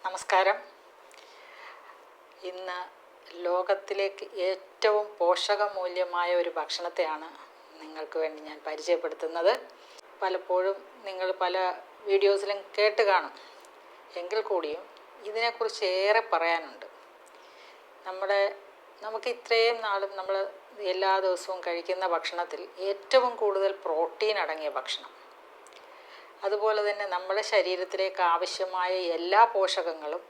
നമസ്കാരം. ഇന്ന് ലോകത്തിലേക്ക് ഏറ്റവും പോഷകമൂല്യമായ ഒരു ഭക്ഷണത്തെയാണ് നിങ്ങൾക്ക് വേണ്ടി ഞാൻ പരിചയപ്പെടുത്തുന്നത്. പലപ്പോഴും നിങ്ങൾ പല വീഡിയോസിലും കേട്ട് കാണും. എങ്കിൽ കൂടിയും ഇതിനെക്കുറിച്ച് ഏറെ പറയാനുണ്ട്. നമുക്ക് ഇത്രയും നാളും നമ്മൾ എല്ലാ ദിവസവും കഴിക്കുന്ന ഭക്ഷണത്തിൽ ഏറ്റവും കൂടുതൽ പ്രോട്ടീൻ അടങ്ങിയ ഭക്ഷണം, അതുപോലെ തന്നെ നമ്മുടെ ശരീരത്തിലേക്ക് ആവശ്യമായ എല്ലാ പോഷകങ്ങളും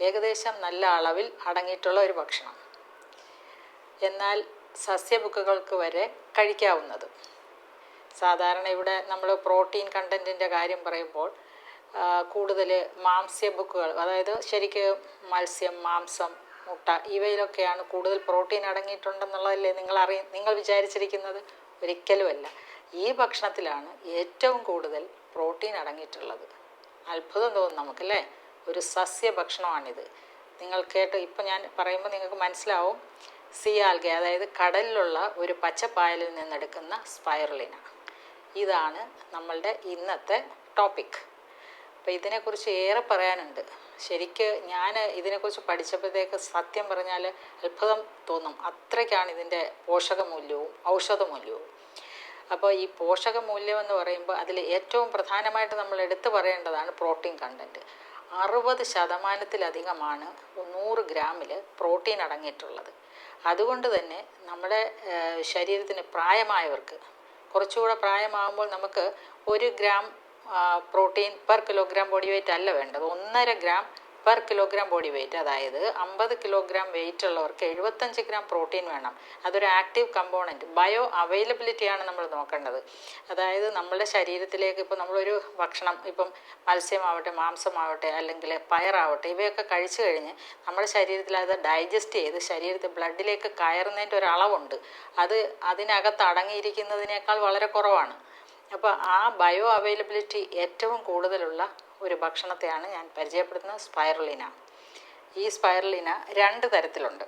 ഏകദേശം നല്ല അളവിൽ അടങ്ങിയിട്ടുള്ള ഒരു ഭക്ഷണം, എന്നാൽ സസ്യഭുക്കുകൾക്ക് വരെ കഴിക്കാവുന്നത്. സാധാരണ ഇവിടെ നമ്മൾ പ്രോട്ടീൻ കണ്ടൻറ്റിൻ്റെ കാര്യം പറയുമ്പോൾ കൂടുതൽ മാംസ്യഭുക്കുകൾ, അതായത് ശരിക്കും മത്സ്യം, മാംസം, മുട്ട ഇവയിലൊക്കെയാണ് കൂടുതൽ പ്രോട്ടീൻ അടങ്ങിയിട്ടുണ്ടെന്നുള്ളതല്ലേ നിങ്ങൾ വിചാരിച്ചിരിക്കുന്നത്? ഒരിക്കലുമല്ല. ഈ ഭക്ഷണത്തിലാണ് ഏറ്റവും കൂടുതൽ പ്രോട്ടീൻ അടങ്ങിയിട്ടുള്ളത്. അത്ഭുതം തോന്നും നമുക്കല്ലേ? ഒരു സസ്യഭക്ഷണമാണിത്. നിങ്ങൾ ഇപ്പം ഞാൻ പറയുമ്പോൾ നിങ്ങൾക്ക് മനസ്സിലാവും. സീ ആൽഗ, അതായത് കടലിലുള്ള ഒരു പച്ചപ്പായലിൽ നിന്നെടുക്കുന്ന സ്പൈറുലിന. ഇതാണ് നമ്മളുടെ ഇന്നത്തെ ടോപ്പിക്. അപ്പോൾ ഇതിനെക്കുറിച്ച് ഏറെ പറയാനുണ്ട്. ഞാൻ ഇതിനെക്കുറിച്ച് പഠിച്ചപ്പോഴത്തേക്ക് സത്യം പറഞ്ഞാൽ അത്ഭുതം തോന്നും. അത്രയ്ക്കാണ് ഇതിൻ്റെ പോഷകമൂല്യവും ഔഷധമൂല്യവും. അപ്പോൾ ഈ പോഷകമൂല്യം എന്ന് പറയുമ്പോൾ അതിൽ ഏറ്റവും പ്രധാനമായിട്ട് നമ്മൾ എടുത്തു പറയേണ്ടതാണ് പ്രോട്ടീൻ കണ്ടൻറ്റ്. 60% 100 ഗ്രാമിൽ പ്രോട്ടീൻ അടങ്ങിയിട്ടുള്ളത്. അതുകൊണ്ട് തന്നെ നമ്മുടെ ശരീരത്തിന് പ്രായമായവർക്ക്, കുറച്ചുകൂടെ പ്രായമാകുമ്പോൾ നമുക്ക് 1 gram protein per kilogram body weight അല്ല വേണ്ടത്, 1.5 gram per kilogram body weight. അതായത് 50 കിലോഗ്രാം വെയിറ്റ് ഉള്ളവർക്ക് 75 ഗ്രാം പ്രോട്ടീൻ വേണം. അതൊരു ആക്റ്റീവ് കമ്പോണൻറ്റ്. ബയോ അവൈലബിലിറ്റിയാണ് നമ്മൾ നോക്കേണ്ടത്. അതായത് നമ്മളുടെ ശരീരത്തിലേക്ക് ഇപ്പോൾ നമ്മളൊരു ഭക്ഷണം, ഇപ്പം മത്സ്യമാവട്ടെ, മാംസമാവട്ടെ, അല്ലെങ്കിൽ പയറാവട്ടെ, ഇവയൊക്കെ കഴിച്ചു കഴിഞ്ഞ് നമ്മുടെ ശരീരത്തിൽ അത് ഡൈജസ്റ്റ് ചെയ്ത് ശരീരത്തിൽ ബ്ലഡിലേക്ക് കയറുന്നതിൻ്റെ ഒരളവുണ്ട്. അത് അതിനകത്ത് അടങ്ങിയിരിക്കുന്നതിനേക്കാൾ വളരെ കുറവാണ്. അപ്പോൾ ആ ബയോ അവൈലബിലിറ്റി ഏറ്റവും കൂടുതലുള്ള ഒരു ഭക്ഷണത്തെയാണ് ഞാൻ പരിചയപ്പെടുത്തുന്നത്, സ്പൈറുലിന. ഈ സ്പൈറുലിന 2 തരത്തിലുണ്ട്.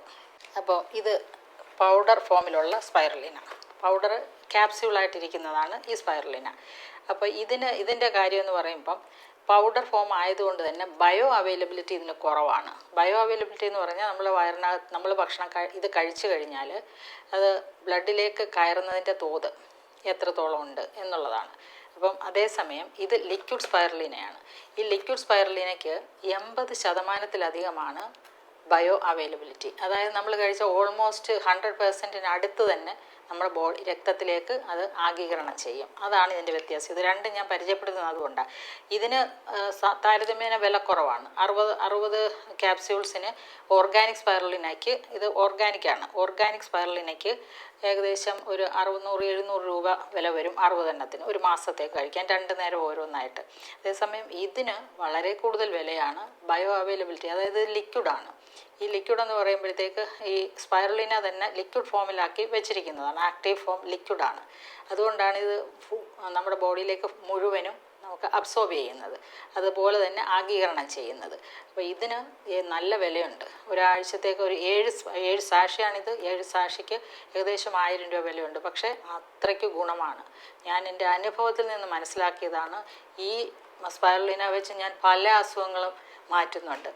അപ്പോൾ ഇത് പൗഡർ ഫോമിലുള്ള സ്പൈറുലിന, പൗഡർ ക്യാപ്സ്യൂളായിട്ടിരിക്കുന്നതാണ് ഈ സ്പൈറുലിന. അപ്പോൾ ഇതിൻ്റെ കാര്യം എന്ന് പറയുമ്പം പൗഡർ ഫോം ആയതുകൊണ്ട് തന്നെ ബയോ അവൈലബിലിറ്റി ഇതിന് കുറവാണ്. ബയോ അവൈലബിലിറ്റി എന്ന് പറഞ്ഞാൽ നമ്മൾ ഭക്ഷണം ഇത് കഴിച്ചു കഴിഞ്ഞാൽ അത് ബ്ലഡിലേക്ക് കയറുന്നതിൻ്റെ തോത് എത്രത്തോളം ഉണ്ട് എന്നുള്ളതാണ്. അപ്പം അതേസമയം ഇത് ലിക്വിഡ് സ്പൈറുലിനയാണ്. ഈ ലിക്വിഡ് സ്പൈറുലിനയ്ക്ക് 80% ബയോ അവൈലബിലിറ്റി. അതായത് നമ്മൾ കഴിച്ച ഓൾമോസ്റ്റ് 100% അടുത്ത് തന്നെ നമ്മുടെ രക്തത്തിലേക്ക് അത് ആഗീകരണം ചെയ്യും. അതാണ് ഇതിൻ്റെ വ്യത്യാസം. ഇത് രണ്ടും ഞാൻ പരിചയപ്പെടുത്തുന്നത് അതുകൊണ്ടാണ്. ഇതിന് താരതമ്യേന വില കുറവാണ്. 60 ക്യാപ്സ്യൂൾസിന് ഓർഗാനിക് സ്പൈറുലിനയ്ക്ക്, ഇത് ഓർഗാനിക്കാണ്, ഓർഗാനിക് സ്പൈറുലിനയ്ക്ക് ഏകദേശം ഒരു 600-700 രൂപ വില വരും 60 എണ്ണത്തിന്, ഒരു മാസത്തേക്ക് കഴിക്കാൻ, 2 നേരം ഓരോന്നായിട്ട്. അതേസമയം ഇതിന് വളരെ കൂടുതൽ വിലയാണ്. ബയോ അവൈലബിലിറ്റി, അതായത് ലിക്വിഡാണ്. ഈ ലിക്വിഡ് എന്ന് പറയുമ്പോഴത്തേക്ക് ഈ സ്പൈറുലിന തന്നെ ലിക്വിഡ് ഫോമിലാക്കി വെച്ചിരിക്കുന്നതാണ്, ആക്റ്റീവ് ഫോം ലിക്വിഡാണ്. അതുകൊണ്ടാണ് ഇത് നമ്മുടെ ബോഡിയിലേക്ക് മുഴുവനും നമുക്ക് അബ്സോർബ് ചെയ്യുന്നത്, അതുപോലെ തന്നെ ആഗീകരണം ചെയ്യുന്നത്. അപ്പോൾ ഇതിന് നല്ല വിലയുണ്ട്. ഒരാഴ്ചത്തേക്ക് ഒരു 7 സാഷിയാണിത്. 7 സാഷിക്ക് ഏകദേശം 1000 രൂപ വിലയുണ്ട്. പക്ഷേ അത്രയ്ക്ക് ഗുണമാണ്. ഞാൻ എൻ്റെ അനുഭവത്തിൽ നിന്ന് മനസ്സിലാക്കിയതാണ്. ഈ സ്പൈറുലിന വെച്ച് ഞാൻ പല അസുഖങ്ങളും മാറ്റുന്നുണ്ട്.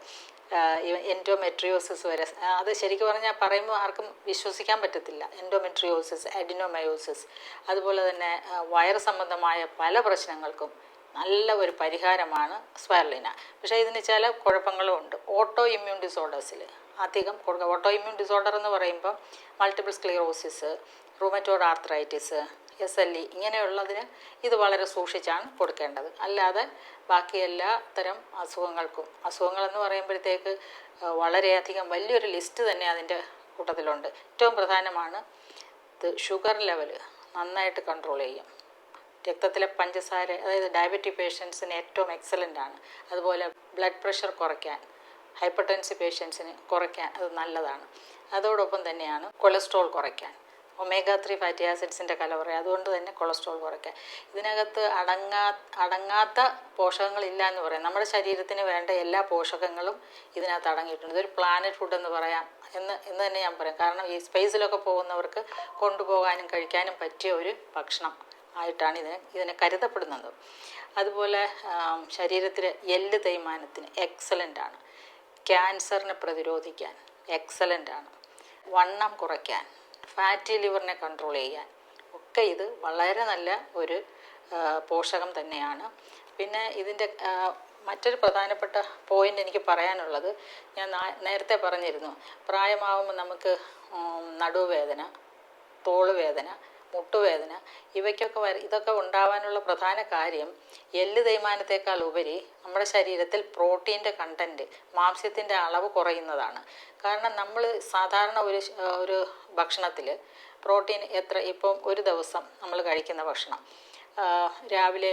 എൻഡോമെട്രിയോസിസ് വരെ. അത് ശരിക്കും പറഞ്ഞാൽ പറയുമ്പോൾ ആർക്കും വിശ്വസിക്കാൻ പറ്റത്തില്ല. എൻഡോമെട്രിയോസിസ്, അഡിനോമയോസിസ്, അതുപോലെ തന്നെ വയറ് സംബന്ധമായ പല പ്രശ്നങ്ങൾക്കും നല്ല ഒരു പരിഹാരമാണ് സ്പൈറുലിന. പക്ഷേ ഇതിന് ചില കുഴപ്പങ്ങളും ഉണ്ട്. ഓട്ടോ ഇമ്മ്യൂൺ ഡിസോർഡേഴ്സിൽ അധികം കൊടുക്കുക. ഓട്ടോ ഇമ്മ്യൂൺ ഡിസോർഡർ എന്ന് പറയുമ്പോൾ multiple sclerosis, rheumatoid arthritis, SLE ഇങ്ങനെയുള്ളതിന് ഇത് വളരെ സൂക്ഷിച്ചാണ് കൊടുക്കേണ്ടത്. അല്ലാതെ ബാക്കി എല്ലാ തരം അസുഖങ്ങളെന്ന് പറയുമ്പോഴത്തേക്ക് വളരെയധികം വലിയൊരു ലിസ്റ്റ് തന്നെ അതിൻ്റെ കൂട്ടത്തിലുണ്ട്. ഏറ്റവും പ്രധാനമാണ് ഇത് ഷുഗർ ലെവൽ നന്നായിട്ട് കൺട്രോൾ ചെയ്യും. രക്തത്തിലെ പഞ്ചസാര, അതായത് ഡയബറ്റിക് പേഷ്യൻസിന് ഏറ്റവും എക്സലൻ്റാണ്. അതുപോലെ ബ്ലഡ് പ്രഷർ കുറയ്ക്കാൻ, ഹൈപ്പർ ടെൻസീവ് പേഷ്യൻസിന് കുറയ്ക്കാൻ അത് നല്ലതാണ്. അതോടൊപ്പം തന്നെയാണ് കൊളസ്ട്രോൾ കുറയ്ക്കാൻ, omega-3 ഫാറ്റി ആസിഡ്സിൻ്റെ കലവറ, അതുകൊണ്ട് തന്നെ കൊളസ്ട്രോൾ കുറയ്ക്കാൻ. ഇതിനകത്ത് അടങ്ങാത്ത പോഷകങ്ങളില്ല എന്ന് പറയാം. നമ്മുടെ ശരീരത്തിന് വേണ്ട എല്ലാ പോഷകങ്ങളും ഇതിനകത്ത് അടങ്ങിയിട്ടുണ്ട്. ഇതൊരു പ്ലാനറ്റ് ഫുഡ് എന്ന് പറയാം എന്ന് തന്നെ ഞാൻ പറയാം. കാരണം ഈ സ്പേസിലൊക്കെ പോകുന്നവർക്ക് കൊണ്ടുപോകാനും കഴിക്കാനും പറ്റിയ ഒരു ഭക്ഷണം ആയിട്ടാണ് ഇതിനെ കരുതപ്പെടുന്നത്. അതുപോലെ ശരീരത്തിലെ എല്ല് തേയ്മാനത്തിന് എക്സലൻ്റ് ആണ്. ക്യാൻസറിനെ പ്രതിരോധിക്കാൻ എക്സലൻ്റ് ആണ്. വണ്ണം കുറയ്ക്കാൻ, ഫാറ്റി ലിവറിനെ കൺട്രോൾ ചെയ്യാൻ ഒക്കെ ഇത് വളരെ നല്ല ഒരു പോഷകം തന്നെയാണ്. പിന്നെ ഇതിൻ്റെ മറ്റൊരു പ്രധാനപ്പെട്ട പോയിൻ്റ് എനിക്ക് പറയാനുള്ളത്, ഞാൻ നേരത്തെ പറഞ്ഞിരുന്നു, പ്രായമാകുമ്പോൾ നമുക്ക് നടുവേദന, തോളുവേദന, മുട്ടുവേദന ഇതൊക്കെ ഉണ്ടാവാനുള്ള പ്രധാന കാര്യം എല്ല് തേയ്മാനത്തേക്കാൾ ഉപരി നമ്മുടെ ശരീരത്തിൽ പ്രോട്ടീൻ്റെ കണ്ടൻറ്റ്, മാംസ്യത്തിൻ്റെ അളവ് കുറയുന്നതാണ്. കാരണം നമ്മൾ സാധാരണ ഒരു ഭക്ഷണത്തിൽ പ്രോട്ടീൻ ഇപ്പം ഒരു ദിവസം നമ്മൾ കഴിക്കുന്ന ഭക്ഷണം രാവിലെ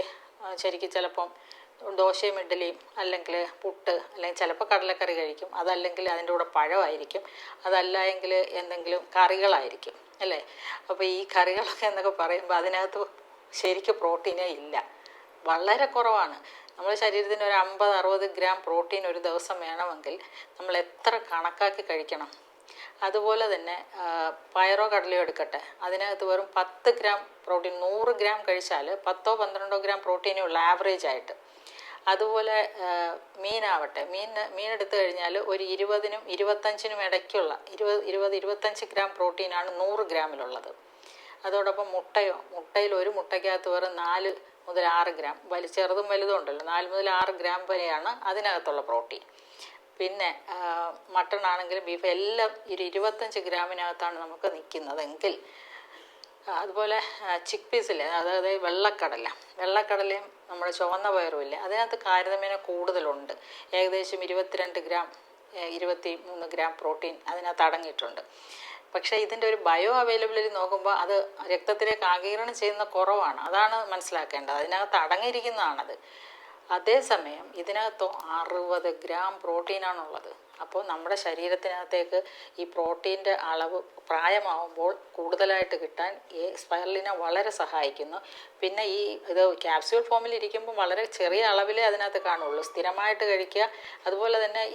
ശരിക്കും ചിലപ്പം ദോശയും ഇഡ്ഡലിയും, അല്ലെങ്കിൽ പുട്ട്, അല്ലെങ്കിൽ ചിലപ്പോൾ കടലക്കറി കഴിക്കും, അതല്ലെങ്കിൽ അതിൻ്റെ കൂടെ പഴമായിരിക്കും, അതല്ല എങ്കിൽ എന്തെങ്കിലും കറികളായിരിക്കും അല്ലേ. അപ്പോൾ ഈ കറികളൊക്കെ എന്നൊക്കെ പറയുമ്പോൾ അതിനകത്ത് ശരിക്കും പ്രോട്ടീനേ ഇല്ല, വളരെ കുറവാണ്. നമ്മുടെ ശരീരത്തിന് ഒരു 50-60 ഗ്രാം പ്രോട്ടീൻ ഒരു ദിവസം വേണമെങ്കിൽ നമ്മൾ എത്ര കണക്കാക്കി കഴിക്കണം. അതുപോലെ തന്നെ പയറോ കടലയോ എടുക്കട്ടെ, അതിനകത്ത് വെറും 10 ഗ്രാം പ്രോട്ടീൻ, 100 ഗ്രാം കഴിച്ചാൽ 10-12 ഗ്രാം പ്രോട്ടീനേ ഉള്ളൂ ആവറേജ് ആയിട്ട്. അതുപോലെ മീനാവട്ടെ, മീനെടുത്തു കഴിഞ്ഞാൽ ഒരു 20-നും 25-നും ഇടയ്ക്കുള്ള 20-25 ഗ്രാം പ്രോട്ടീനാണ് 100 ഗ്രാമിലുള്ളത്. അതോടൊപ്പം മുട്ടയിൽ ഒരു മുട്ടയ്ക്കകത്ത് വെറും 4 മുതൽ 6 ഗ്രാം, ചെറുതും വലുതും ഉണ്ടല്ലോ, 4 മുതൽ 6 ഗ്രാം വരെയാണ് അതിനകത്തുള്ള പ്രോട്ടീൻ. പിന്നെ മട്ടൺ ആണെങ്കിലും ബീഫ് എല്ലാം 25 ഗ്രാമിനകത്താണ് നമുക്ക് നിൽക്കുന്നതെങ്കിൽ, അതുപോലെ ചിക്ക് പീസില്ലേ, അതായത് വെള്ളക്കടലയും നമ്മുടെ ചുവന്ന പയറും ഇല്ലേ, അതിനകത്ത് താരതമ്യേന കൂടുതലുണ്ട്. ഏകദേശം 22 ഗ്രാം 23 ഗ്രാം പ്രോട്ടീൻ അതിനകത്ത് അടങ്ങിയിട്ടുണ്ട്. പക്ഷേ ഇതിൻ്റെ ഒരു ബയോ അവൈലബിലിറ്റി നോക്കുമ്പോൾ അത് രക്തത്തിലേക്ക് ആഗിരണം ചെയ്യുന്ന കുറവാണ്. അതാണ് മനസ്സിലാക്കേണ്ടത്. അതിനകത്ത് അടങ്ങിയിരിക്കുന്നതാണത്. അതേസമയം ഇതിനകത്തോ 60 ഗ്രാം പ്രോട്ടീനാണുള്ളത്. അപ്പോൾ നമ്മുടെ ശരീരത്തിനകത്തേക്ക് ഈ പ്രോട്ടീൻ്റെ അളവ് പ്രായമാവുമ്പോൾ കൂടുതലായിട്ട് കിട്ടാൻ ഈ സ്പൈറലിന വളരെ സഹായിക്കുന്നു. പിന്നെ ഇത് ക്യാപ്സ്യൂൾ ഫോമിൽ ഇരിക്കുമ്പോൾ വളരെ ചെറിയ അളവിലേ അതിനകത്ത് കാണുള്ളൂ. സ്ഥിരമായിട്ട് കഴിക്കുക, അതുപോലെ തന്നെ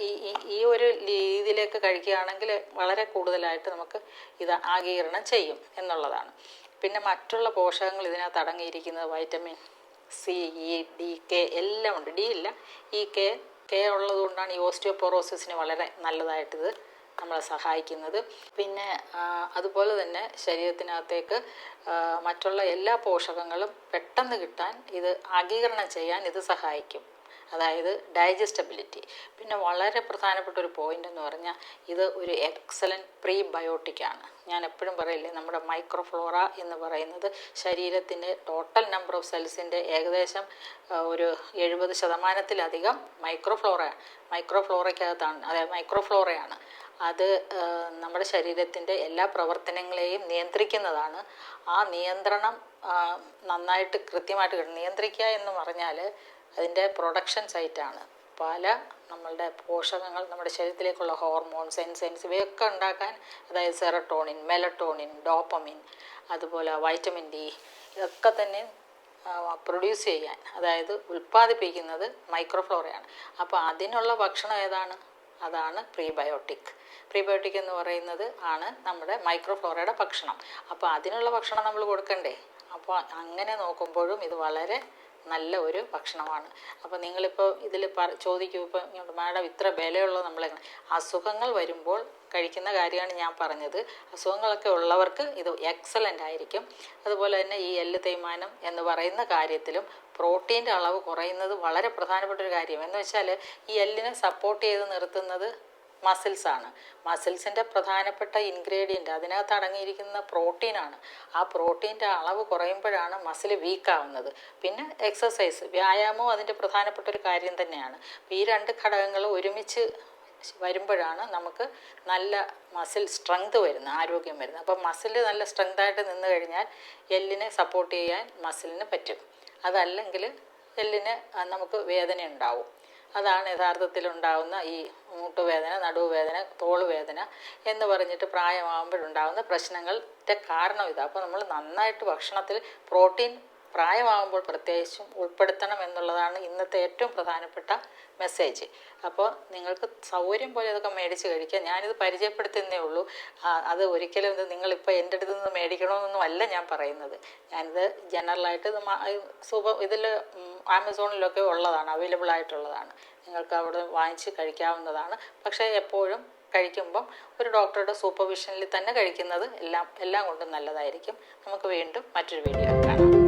ഈ ഒരു രീതിയിലേക്ക് കഴിക്കുകയാണെങ്കിൽ വളരെ കൂടുതലായിട്ട് നമുക്ക് ഇത് ആഗിരണം ചെയ്യും എന്നുള്ളതാണ്. പിന്നെ മറ്റുള്ള പോഷകങ്ങൾ ഇതിനകത്ത് അടങ്ങിയിരിക്കുന്നത് vitamin C, E, D, K എല്ലാം ഉണ്ട്. ഡി ഇല്ല, ഈ കെ ഉള്ളതുകൊണ്ടാണ് ഈ ഓസ്റ്റിയോപൊറോസിസിന് വളരെ നല്ലതായിട്ടിത് നമ്മളെ സഹായിക്കുന്നത്. പിന്നെ അതുപോലെ തന്നെ ശരീരത്തിനകത്തേക്ക് മറ്റുള്ള എല്ലാ പോഷകങ്ങളും പെട്ടെന്ന് കിട്ടാൻ ഇത് ആഗീകരണം ചെയ്യാൻ ഇത് സഹായിക്കും. അതായത് ഡൈജസ്റ്റബിലിറ്റി. പിന്നെ വളരെ പ്രധാനപ്പെട്ട ഒരു പോയിൻ്റ് എന്ന് പറഞ്ഞാൽ ഇത് ഒരു എക്സലൻറ്റ് പ്രീബയോട്ടിക്കാണ്. ഞാൻ എപ്പോഴും പറയില്ലേ, നമ്മുടെ മൈക്രോഫ്ലോറ എന്ന് പറയുന്നത് ശരീരത്തിൻ്റെ ടോട്ടൽ നമ്പർ ഓഫ് സെൽസിൻ്റെ ഏകദേശം ഒരു 70% മൈക്രോഫ്ലോറയ്ക്കകത്താണ്, അതായത് മൈക്രോഫ്ലോറയാണ്. അത് നമ്മുടെ ശരീരത്തിൻ്റെ എല്ലാ പ്രവർത്തനങ്ങളെയും നിയന്ത്രിക്കുന്നതാണ്. ആ നിയന്ത്രണം നന്നായിട്ട് കൃത്യമായിട്ട് നിയന്ത്രിക്കുക എന്ന് പറഞ്ഞാൽ അതിൻ്റെ പ്രൊഡക്ഷൻ സൈറ്റാണ്. പല നമ്മളുടെ പോഷകങ്ങൾ, നമ്മുടെ ശരീരത്തിലേക്കുള്ള ഹോർമോൺസ്, എൻസൈംസ് ഇവയൊക്കെ ഉണ്ടാക്കാൻ, അതായത് സെറട്ടോണിൻ, മെലട്ടോണിൻ, ഡോപ്പമിൻ, അതുപോലെ വൈറ്റമിൻ ഡി ഇതൊക്കെ തന്നെ പ്രൊഡ്യൂസ് ചെയ്യാൻ, അതായത് ഉൽപ്പാദിപ്പിക്കുന്നത് മൈക്രോഫ്ലോറയാണ്. അപ്പോൾ അതിനുള്ള ഭക്ഷണം ഏതാണ്? അതാണ് പ്രീബയോട്ടിക്. പ്രീബയോട്ടിക് എന്ന് പറയുന്നത് ആണ് നമ്മുടെ മൈക്രോഫ്ലോറയുടെ ഭക്ഷണം. അപ്പോൾ അതിനുള്ള ഭക്ഷണം നമ്മൾ കൊടുക്കണ്ടേ? അപ്പോൾ അങ്ങനെ നോക്കുമ്പോഴും ഇത് വളരെ നല്ല ഒരു ഭക്ഷണമാണ്. അപ്പോൾ നിങ്ങളിപ്പോൾ ഇതിൽ ചോദിക്കും, ഇപ്പോൾ മാഡം ഇത്ര വിലയുള്ളത് നമ്മൾ അസുഖങ്ങൾ വരുമ്പോൾ കഴിക്കുന്ന കാര്യമാണ് ഞാൻ പറഞ്ഞത്. അസുഖങ്ങളൊക്കെ ഉള്ളവർക്ക് ഇത് എക്സലൻ്റ് ആയിരിക്കും. അതുപോലെ തന്നെ ഈ എല്ല് തേയ്മാനം എന്ന് പറയുന്ന കാര്യത്തിലും പ്രോട്ടീൻ്റെ അളവ് കുറയുന്നത് വളരെ പ്രധാനപ്പെട്ട ഒരു കാര്യം. എന്ന് വെച്ചാൽ ഈ എല്ലിനെ സപ്പോർട്ട് ചെയ്ത് നിർത്തുന്നത് മസിൽസാണ്. മസിൽസിൻ്റെ പ്രധാനപ്പെട്ട ഇൻഗ്രീഡിയൻ്റ് അതിനകത്ത് അടങ്ങിയിരിക്കുന്ന പ്രോട്ടീനാണ്. ആ പ്രോട്ടീൻ്റെ അളവ് കുറയുമ്പോഴാണ് മസിൽ വീക്കാവുന്നത്. പിന്നെ എക്സസൈസ്, വ്യായാമവും അതിൻ്റെ പ്രധാനപ്പെട്ട ഒരു കാര്യം തന്നെയാണ്. ഈ 2 ഘടകങ്ങൾ ഒരുമിച്ച് വരുമ്പോഴാണ് നമുക്ക് നല്ല മസിൽ സ്ട്രെങ്ത് വരുന്നത്, ആരോഗ്യം വരുന്നത്. അപ്പം മസിൽ നല്ല സ്ട്രെങ്തായിട്ട് നിന്ന് കഴിഞ്ഞാൽ എല്ലിനെ സപ്പോർട്ട് ചെയ്യാൻ മസിലിന് പറ്റും. അതല്ലെങ്കിൽ എല്ലിന് നമുക്ക് വേദന ഉണ്ടാവും. അതാണ് യഥാർത്ഥത്തിലുണ്ടാകുന്ന ഈ മുട്ടുവേദന, നടുവേദന, തോളുവേദന എന്ന് പറഞ്ഞിട്ട് പ്രായമാകുമ്പോഴുണ്ടാകുന്ന പ്രശ്നങ്ങളുടെ കാരണം ഇതാണ്. അപ്പോൾ നമ്മൾ നന്നായിട്ട് ഭക്ഷണത്തിൽ പ്രോട്ടീൻ പ്രായമാകുമ്പോൾ പ്രത്യേകിച്ചും ഉൾപ്പെടുത്തണം എന്നുള്ളതാണ് ഇന്നത്തെ ഏറ്റവും പ്രധാനപ്പെട്ട മെസ്സേജ്. അപ്പോൾ നിങ്ങൾക്ക് സൗകര്യം പോലെ അതൊക്കെ മേടിച്ച് കഴിക്കുക. ഞാനിത് പരിചയപ്പെടുത്തുന്നേ ഉള്ളൂ. അത് ഒരിക്കലും ഇത് നിങ്ങളിപ്പോൾ എൻ്റെ അടുത്ത് നിന്ന് മേടിക്കണമെന്നൊന്നും അല്ല ഞാൻ പറയുന്നത്. ഞാനിത് ജനറലായിട്ട് ഇതിൽ ആമസോണിലൊക്കെ ഉള്ളതാണ്, അവൈലബിൾ ആയിട്ടുള്ളതാണ്. നിങ്ങൾക്ക് അവിടെ വാങ്ങിച്ച് കഴിക്കാവുന്നതാണ്. പക്ഷേ എപ്പോഴും കഴിക്കുമ്പം ഒരു ഡോക്ടറുടെ സൂപ്പർവിഷനിൽ തന്നെ കഴിക്കുന്നത് എല്ലാം കൊണ്ടും നല്ലതായിരിക്കും. നമുക്ക് വീണ്ടും മറ്റൊരു വീഡിയോ കാണാം.